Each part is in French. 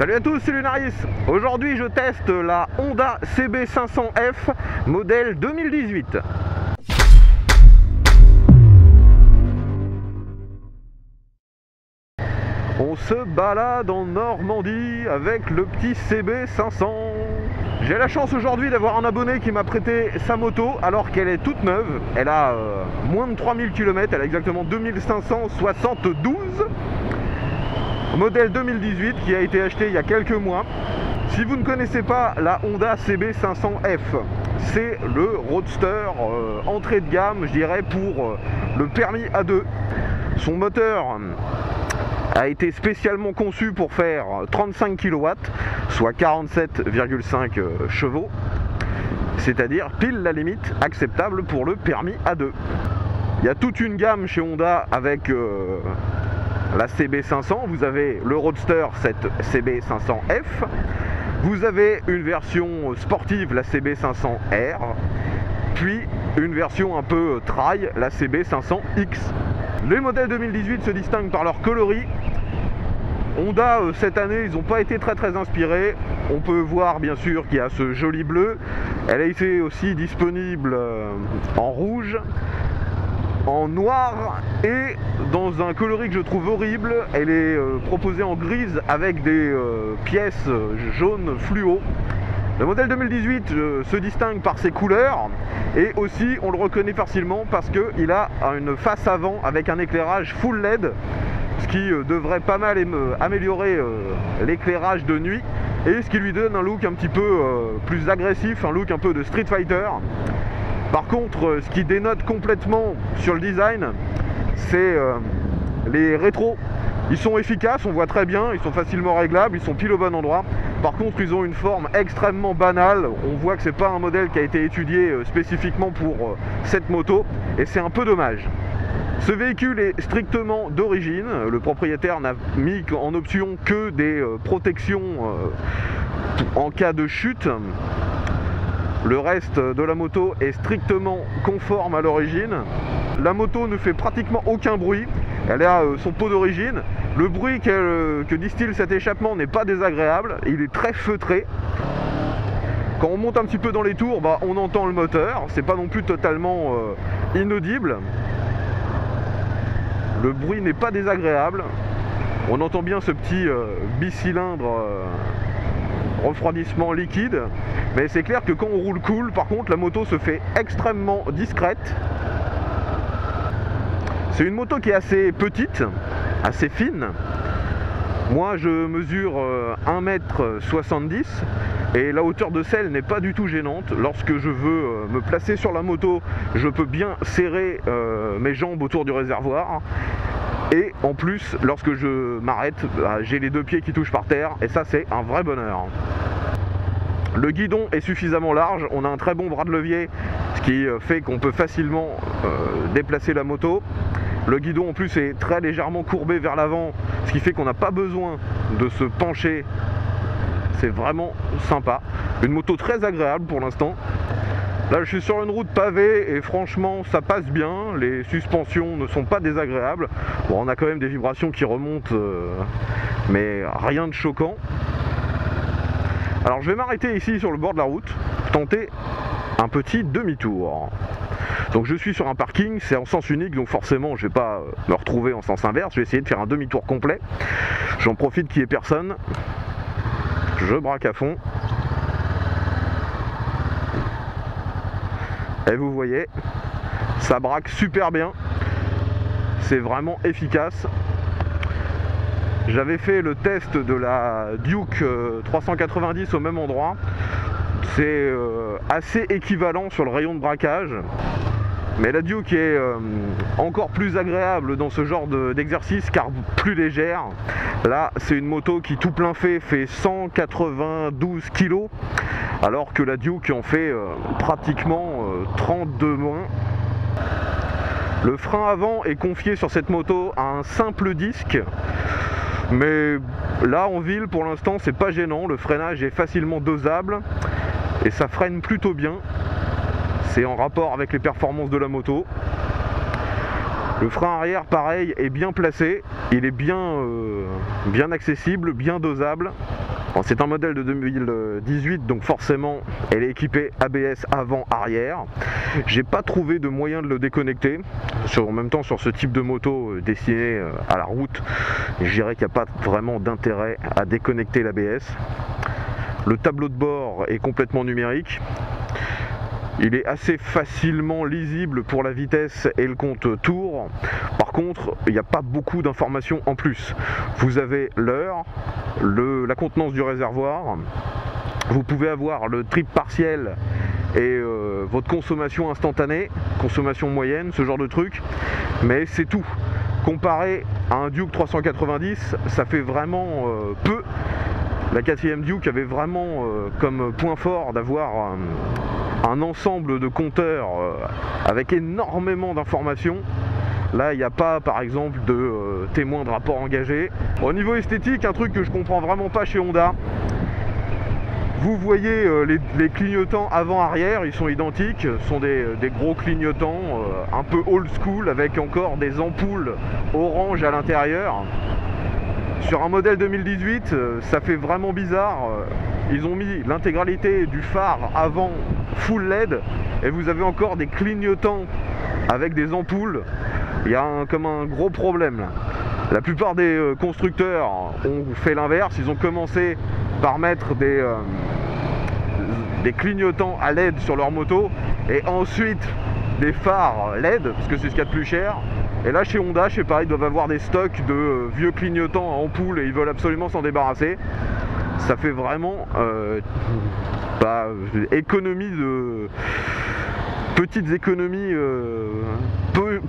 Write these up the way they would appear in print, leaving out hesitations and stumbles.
Salut à tous, c'est Lunaris. Aujourd'hui je teste la Honda CB500F modèle 2018. On se balade en Normandie avec le petit CB500. J'ai la chance aujourd'hui d'avoir un abonné qui m'a prêté sa moto alors qu'elle est toute neuve. Elle a moins de 3000 km, elle a exactement 2572. Modèle 2018 qui a été acheté il y a quelques mois. Si vous ne connaissez pas la Honda CB500F, c'est le roadster entrée de gamme, je dirais, pour le permis A2. Son moteur a été spécialement conçu pour faire 35 kW, soit 47,5 chevaux, c'est-à-dire pile la limite acceptable pour le permis A2. Il y a toute une gamme chez Honda avec la CB500, vous avez le Roadster, cette CB500F, vous avez une version sportive, la CB500R, puis une version un peu trail, la CB500X. Les modèles 2018 se distinguent par leur coloris. Honda, cette année, ils n'ont pas été très inspirés. On peut voir bien sûr qu'il y a ce joli bleu. Elle a été aussi disponible en rouge, en noir et dans un coloris que je trouve horrible. Elle est proposée en grise avec des pièces jaunes fluo. Le modèle 2018 se distingue par ses couleurs et aussi on le reconnaît facilement parce qu'il a une face avant avec un éclairage full LED, ce qui devrait pas mal améliorer l'éclairage de nuit et ce qui lui donne un look un petit peu plus agressif, un look un peu de Street Fighter. Par contre, ce qui dénote complètement sur le design, c'est les rétros. Ils sont efficaces, on voit très bien, ils sont facilement réglables, ils sont pile au bon endroit. Par contre, ils ont une forme extrêmement banale. On voit que c'est pas un modèle qui a été étudié spécifiquement pour cette moto et c'est un peu dommage. Ce véhicule est strictement d'origine. Le propriétaire n'a mis en option que des protections en cas de chute. Le reste de la moto est strictement conforme à l'origine. La moto ne fait pratiquement aucun bruit. Elle a son pot d'origine. Le bruit que distille cet échappement n'est pas désagréable. Il est très feutré. Quand on monte un petit peu dans les tours, on entend le moteur. C'est pas non plus totalement inaudible. Le bruit n'est pas désagréable. On entend bien ce petit bicylindre refroidissement liquide. Mais c'est clair que quand on roule cool, par contre, la moto se fait extrêmement discrète. C'est une moto qui est assez petite, assez fine. Moi je mesure 1,70 m et la hauteur de selle n'est pas du tout gênante. Lorsque je veux me placer sur la moto, je peux bien serrer mes jambes autour du réservoir. Et en plus, lorsque je m'arrête, j'ai les deux pieds qui touchent par terre et ça c'est un vrai bonheur. Le guidon est suffisamment large, on a un très bon bras de levier, ce qui fait qu'on peut facilement déplacer la moto. Le guidon en plus est très légèrement courbé vers l'avant, ce qui fait qu'on n'a pas besoin de se pencher. C'est vraiment sympa. Une moto très agréable pour l'instant. Là je suis sur une route pavée et franchement ça passe bien. Les suspensions ne sont pas désagréables. Bon, on a quand même des vibrations qui remontent, mais rien de choquant. Alors je vais m'arrêter ici sur le bord de la route, tenter un petit demi-tour. Donc je suis sur un parking, c'est en sens unique, donc forcément je ne vais pas me retrouver en sens inverse. Je vais essayer de faire un demi-tour complet. J'en profite qu'il n'y ait personne. Je braque à fond. Et vous voyez, ça braque super bien. C'est vraiment efficace. J'avais fait le test de la Duke 390 au même endroit. C'est assez équivalent sur le rayon de braquage. Mais la Duke est encore plus agréable dans ce genre d'exercice car plus légère. Là, c'est une moto qui tout plein fait 192 kg alors que la Duke en fait pratiquement 32 moins. Le frein avant est confié sur cette moto à un simple disque. Mais là en ville pour l'instant c'est pas gênant, le freinage est facilement dosable et ça freine plutôt bien. C'est en rapport avec les performances de la moto. Le frein arrière pareil est bien placé, il est bien accessible, bien dosable. Bon, c'est un modèle de 2018, donc forcément elle est équipée ABS avant-arrière. J'ai pas trouvé de moyen de le déconnecter. En même temps, sur ce type de moto destinée à la route, je dirais qu'il n'y a pas vraiment d'intérêt à déconnecter l'ABS. Le tableau de bord est complètement numérique. Il est assez facilement lisible pour la vitesse et le compte tour. Par contre, il n'y a pas beaucoup d'informations en plus. Vous avez l'heure, la contenance du réservoir, vous pouvez avoir le trip partiel et votre consommation instantanée, consommation moyenne, ce genre de truc, mais c'est tout. Comparé à un Duke 390, ça fait vraiment peu. La 4e Duke avait vraiment comme point fort d'avoir un ensemble de compteurs avec énormément d'informations. Là, il n'y a pas, par exemple, de témoins de rapport engagé. Au niveau esthétique, un truc que je comprends vraiment pas chez Honda. Vous voyez les clignotants avant-arrière, ils sont identiques. Ce sont des gros clignotants un peu old school avec encore des ampoules orange à l'intérieur. Sur un modèle 2018, ça fait vraiment bizarre. Ils ont mis l'intégralité du phare avant full LED et vous avez encore des clignotants avec des ampoules. Il y a comme un gros problème là. La plupart des constructeurs ont fait l'inverse. Ils ont commencé par mettre des clignotants à LED sur leur moto et ensuite des phares LED parce que c'est ce qu'il y a de plus cher. Et là chez Honda, je sais pas, ils doivent avoir des stocks de vieux clignotants à ampoule et ils veulent absolument s'en débarrasser. Ça fait vraiment économie de petites économies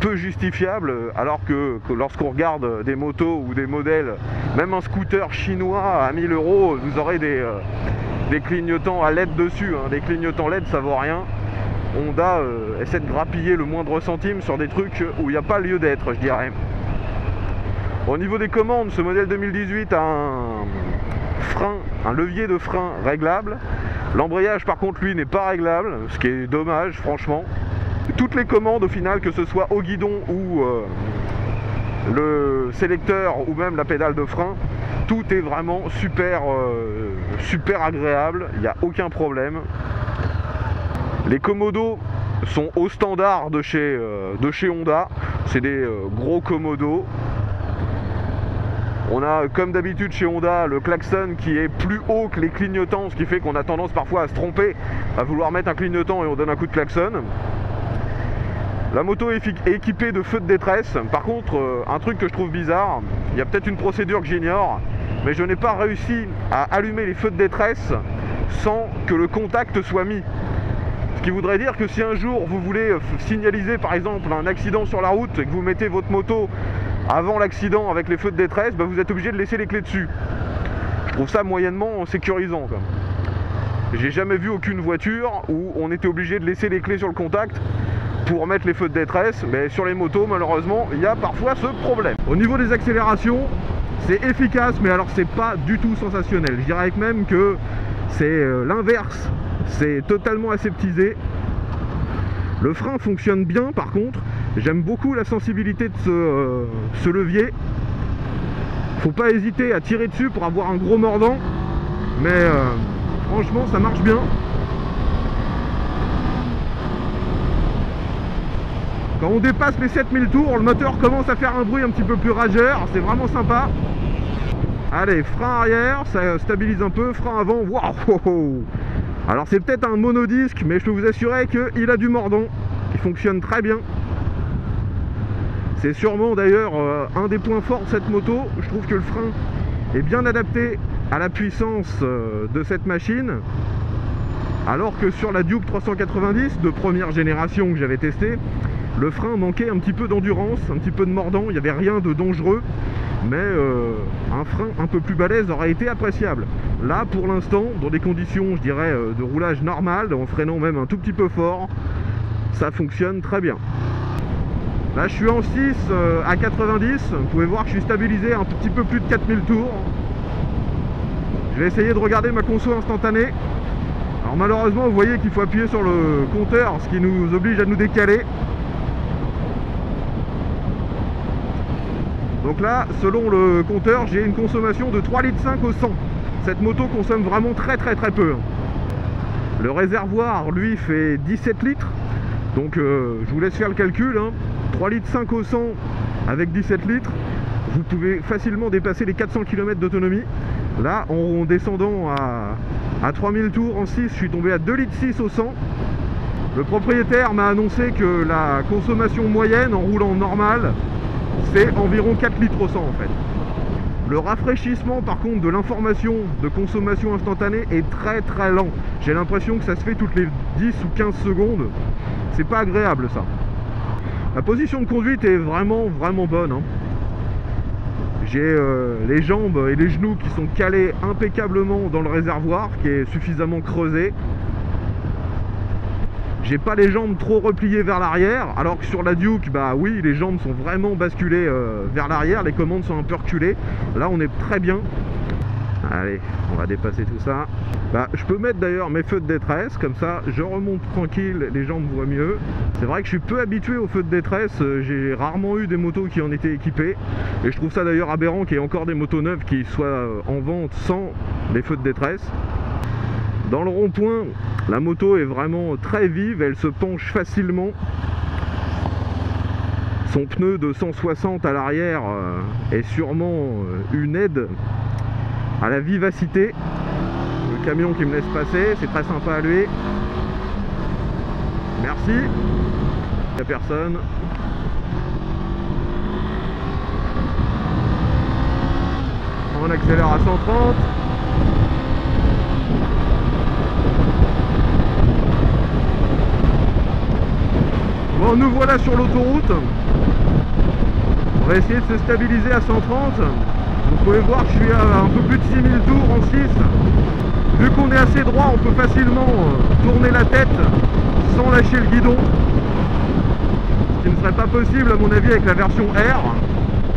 peu justifiables, alors que lorsqu'on regarde des motos ou des modèles, même un scooter chinois à 1000 €, vous aurez des clignotants à LED dessus, hein. Des clignotants LED ça vaut rien. Honda essaie de grappiller le moindre centime sur des trucs où il n'y a pas lieu d'être, je dirais. Au niveau des commandes, ce modèle 2018 a un levier de frein réglable. L'embrayage par contre lui n'est pas réglable, ce qui est dommage franchement. Toutes les commandes au final, que ce soit au guidon ou le sélecteur ou même la pédale de frein, tout est vraiment super agréable, il n'y a aucun problème. Les commodos sont au standard de chez Honda, c'est des gros commodos. On a comme d'habitude chez Honda le klaxon qui est plus haut que les clignotants, ce qui fait qu'on a tendance parfois à se tromper, à vouloir mettre un clignotant et on donne un coup de klaxon. La moto est équipée de feux de détresse. Par contre, un truc que je trouve bizarre, il y a peut-être une procédure que j'ignore, mais je n'ai pas réussi à allumer les feux de détresse sans que le contact soit mis. Ce qui voudrait dire que si un jour vous voulez signaliser par exemple un accident sur la route et que vous mettez votre moto avant l'accident avec les feux de détresse, vous êtes obligé de laisser les clés dessus. Je trouve ça moyennement sécurisant. J'ai jamais vu aucune voiture où on était obligé de laisser les clés sur le contact pour mettre les feux de détresse, mais sur les motos malheureusement il y a parfois ce problème. Au niveau des accélérations, c'est efficace, mais alors c'est pas du tout sensationnel. Je dirais même que c'est l'inverse, c'est totalement aseptisé. Le frein fonctionne bien par contre, j'aime beaucoup la sensibilité de ce levier. Faut pas hésiter à tirer dessus pour avoir un gros mordant, mais franchement ça marche bien. Quand on dépasse les 7000 tours, le moteur commence à faire un bruit un petit peu plus rageur, c'est vraiment sympa. Allez, frein arrière, ça stabilise un peu, frein avant, waouh! Alors c'est peut-être un monodisque, mais je peux vous assurer qu'il a du mordant, qui fonctionne très bien. C'est sûrement d'ailleurs un des points forts de cette moto. Je trouve que le frein est bien adapté à la puissance de cette machine. Alors que sur la Duke 390 de première génération que j'avais testé, le frein manquait un petit peu d'endurance, un petit peu de mordant, il n'y avait rien de dangereux, mais un frein un peu plus balèze aurait été appréciable. Là pour l'instant, dans des conditions je dirais de roulage normal, en freinant même un tout petit peu fort, ça fonctionne très bien. Là je suis en 6 à 90, vous pouvez voir que je suis stabilisé à un petit peu plus de 4000 tours. Je vais essayer de regarder ma conso instantanée. Alors malheureusement vous voyez qu'il faut appuyer sur le compteur, ce qui nous oblige à nous décaler. Donc là, selon le compteur, j'ai une consommation de 3,5 litres au 100. Cette moto consomme vraiment très peu. Le réservoir, lui, fait 17 litres. Donc je vous laisse faire le calcul, hein. 3 litres 5 au 100 avec 17 litres. Vous pouvez facilement dépasser les 400 km d'autonomie. Là, en descendant à 3000 tours en 6, je suis tombé à 2 litres 6 au 100. Le propriétaire m'a annoncé que la consommation moyenne en roulant normal, c'est environ 4 litres au 100 en fait. Le rafraîchissement par contre de l'information de consommation instantanée est très lent. J'ai l'impression que ça se fait toutes les 10 ou 15 secondes. C'est pas agréable ça. La position de conduite est vraiment bonne, hein. J'ai les jambes et les genoux qui sont calés impeccablement dans le réservoir qui est suffisamment creusé. J'ai pas les jambes trop repliées vers l'arrière, alors que sur la Duke, bah oui, les jambes sont vraiment basculées vers l'arrière, les commandes sont un peu reculées. Là, on est très bien. Allez, on va dépasser tout ça. Bah, je peux mettre d'ailleurs mes feux de détresse, comme ça, je remonte tranquille, les jambes voient mieux. C'est vrai que je suis peu habitué aux feux de détresse, j'ai rarement eu des motos qui en étaient équipées. Et je trouve ça d'ailleurs aberrant qu'il y ait encore des motos neuves qui soient en vente sans les feux de détresse. Dans le rond-point, la moto est vraiment très vive, elle se penche facilement. Son pneu de 160 à l'arrière est sûrement une aide à la vivacité. Le camion qui me laisse passer, c'est très sympa à lui. Merci. Il n'y a personne. On accélère à 130. Bon, nous voilà sur l'autoroute. On va essayer de se stabiliser à 130. Vous pouvez voir que je suis à un peu plus de 6000 tours en 6. Vu qu'on est assez droit, on peut facilement tourner la tête sans lâcher le guidon. Ce qui ne serait pas possible à mon avis avec la version R.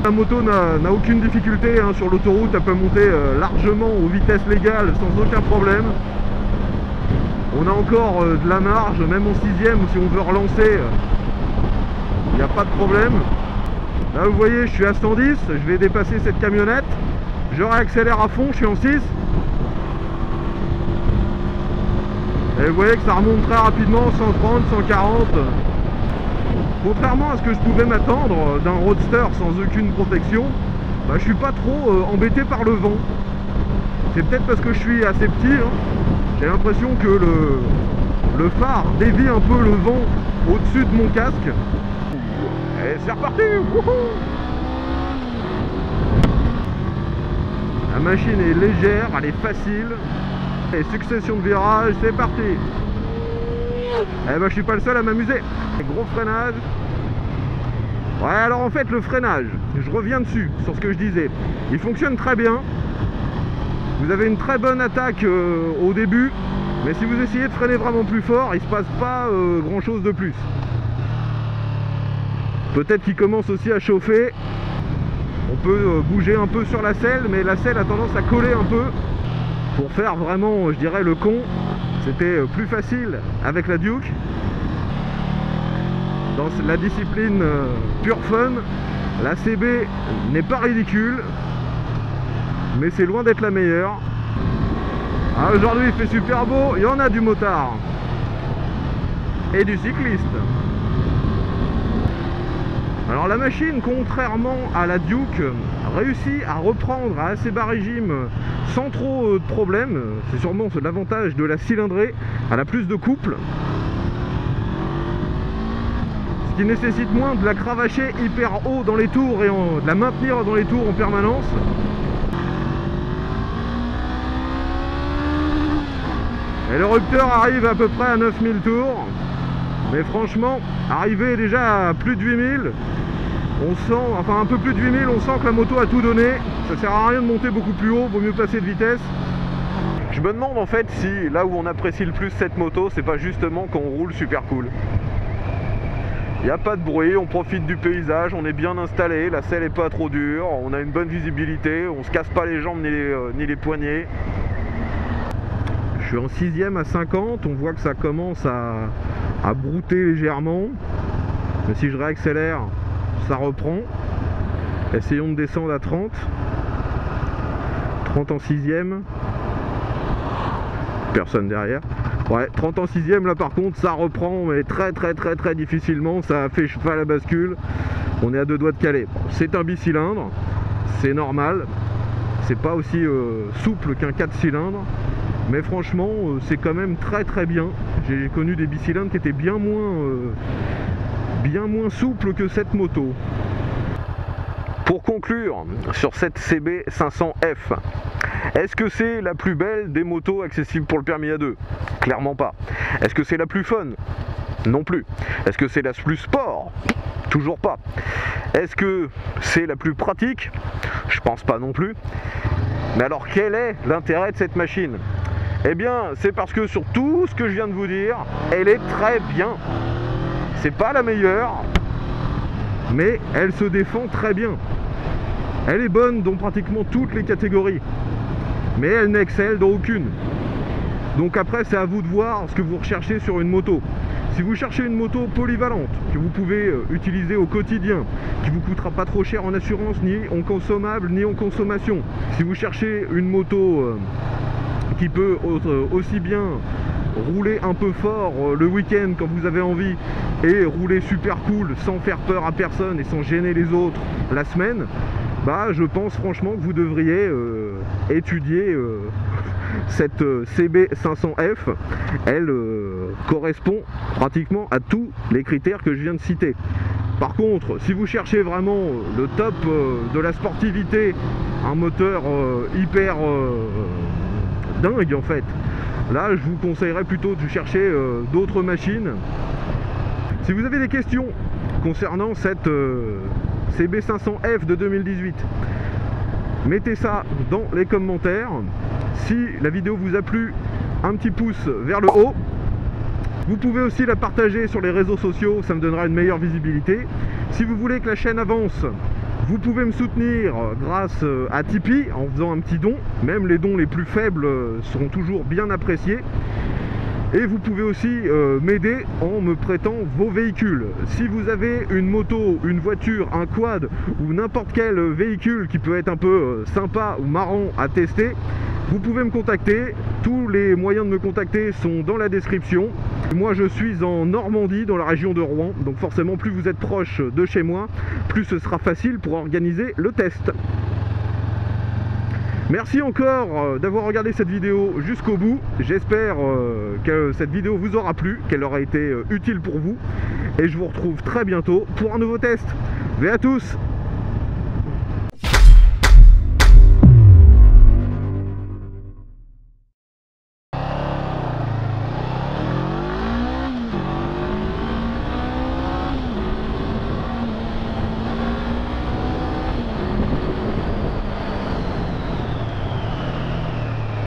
La moto n'a aucune difficulté hein, sur l'autoroute, elle peut monter largement aux vitesses légales sans aucun problème. On a encore de la marge, même en 6ème, si on veut relancer, il n'y a pas de problème. Là vous voyez, je suis à 110, je vais dépasser cette camionnette, je réaccélère à fond, je suis en 6. Et vous voyez que ça remonte très rapidement, 130, 140. Contrairement à ce que je pouvais m'attendre d'un roadster sans aucune protection, bah, je suis pas trop embêté par le vent. C'est peut-être parce que je suis assez petit, hein. J'ai l'impression que le phare dévie un peu le vent au-dessus de mon casque. Et c'est reparti. Wouhou! La machine est légère, elle est facile. Et succession de virages, c'est parti. Eh ben je suis pas le seul à m'amuser. Gros freinage. Ouais, alors en fait le freinage, je reviens dessus sur ce que je disais. Il fonctionne très bien. Vous avez une très bonne attaque au début, mais si vous essayez de freiner vraiment plus fort, il ne se passe pas grand chose de plus. Peut-être qu'il commence aussi à chauffer. On peut bouger un peu sur la selle, mais la selle a tendance à coller un peu. Pour faire vraiment, je dirais, le con, c'était plus facile avec la Duke. Dans la discipline pure fun, la CB n'est pas ridicule, mais c'est loin d'être la meilleure. Ah, aujourd'hui il fait super beau, il y en a du motard et du cycliste. Alors la machine, contrairement à la Duke, réussit à reprendre à assez bas régime sans trop de problèmes. C'est sûrement l'avantage de la cylindrée, elle a plus de couple, ce qui nécessite moins de la cravacher hyper haut dans les tours et de la maintenir dans les tours en permanence. Et le rupteur arrive à peu près à 9000 tours. Mais franchement, arrivé déjà à plus de 8000, on sent, enfin un peu plus de 8000, on sent que la moto a tout donné. Ça sert à rien de monter beaucoup plus haut, vaut mieux passer de vitesse. Je me demande en fait si là où on apprécie le plus cette moto, c'est pas justement quand on roule super cool. Il n'y a pas de bruit, on profite du paysage, on est bien installé, la selle est pas trop dure, on a une bonne visibilité, on se casse pas les jambes ni les poignets. Je suis en 6ème à 50, on voit que ça commence à brouter légèrement. Mais si je réaccélère, ça reprend. Essayons de descendre à 30. 30 en 6ème. personne derrière. Ouais, 30 en 6ème là par contre ça reprend mais très difficilement, ça fait cheval à la bascule. On est à 2 doigts de caler. C'est un bicylindre, c'est normal, c'est pas aussi souple qu'un 4 cylindres, mais franchement c'est quand même très bien. J'ai connu des bicylindres qui étaient bien moins souples que cette moto. Pour conclure sur cette CB500F, est-ce que c'est la plus belle des motos accessibles pour le permis A2? Clairement pas. Est-ce que c'est la plus fun? Non plus. Est-ce que c'est la plus sport? Toujours pas. Est-ce que c'est la plus pratique? Je pense pas non plus. Mais alors quel est l'intérêt de cette machine? Eh bien c'est parce que sur tout ce que je viens de vous dire, elle est très bien. C'est pas la meilleure, mais elle se défend très bien. Elle est bonne dans pratiquement toutes les catégories, mais elle n'excelle dans aucune. Donc après c'est à vous de voir ce que vous recherchez sur une moto. Si vous cherchez une moto polyvalente, que vous pouvez utiliser au quotidien, qui vous coûtera pas trop cher en assurance, ni en consommable, ni en consommation. Si vous cherchez une moto qui peut aussi bien rouler un peu fort le week-end quand vous avez envie et rouler super cool sans faire peur à personne et sans gêner les autres la semaine, bah je pense franchement que vous devriez étudier cette CB500F. Elle correspond pratiquement à tous les critères que je viens de citer. Par contre, si vous cherchez vraiment le top de la sportivité, un moteur hyper dingue en fait, là je vous conseillerais plutôt de chercher d'autres machines. Si vous avez des questions concernant cette CB500F de 2018, mettez ça dans les commentaires. Si la vidéo vous a plu, un petit pouce vers le haut. Vous pouvez aussi la partager sur les réseaux sociaux, ça me donnera une meilleure visibilité. Si vous voulez que la chaîne avance, vous pouvez me soutenir grâce à Tipeee en faisant un petit don. Même les dons les plus faibles seront toujours bien appréciés. Et vous pouvez aussi m'aider en me prêtant vos véhicules. Si vous avez une moto, une voiture, un quad ou n'importe quel véhicule qui peut être un peu sympa ou marrant à tester, vous pouvez me contacter. Tous les moyens de me contacter sont dans la description. Moi je suis en Normandie, dans la région de Rouen, donc forcément plus vous êtes proche de chez moi, plus ce sera facile pour organiser le test. Merci encore d'avoir regardé cette vidéo jusqu'au bout. J'espère que cette vidéo vous aura plu, qu'elle aura été utile pour vous. Et je vous retrouve très bientôt pour un nouveau test. Ve à tous!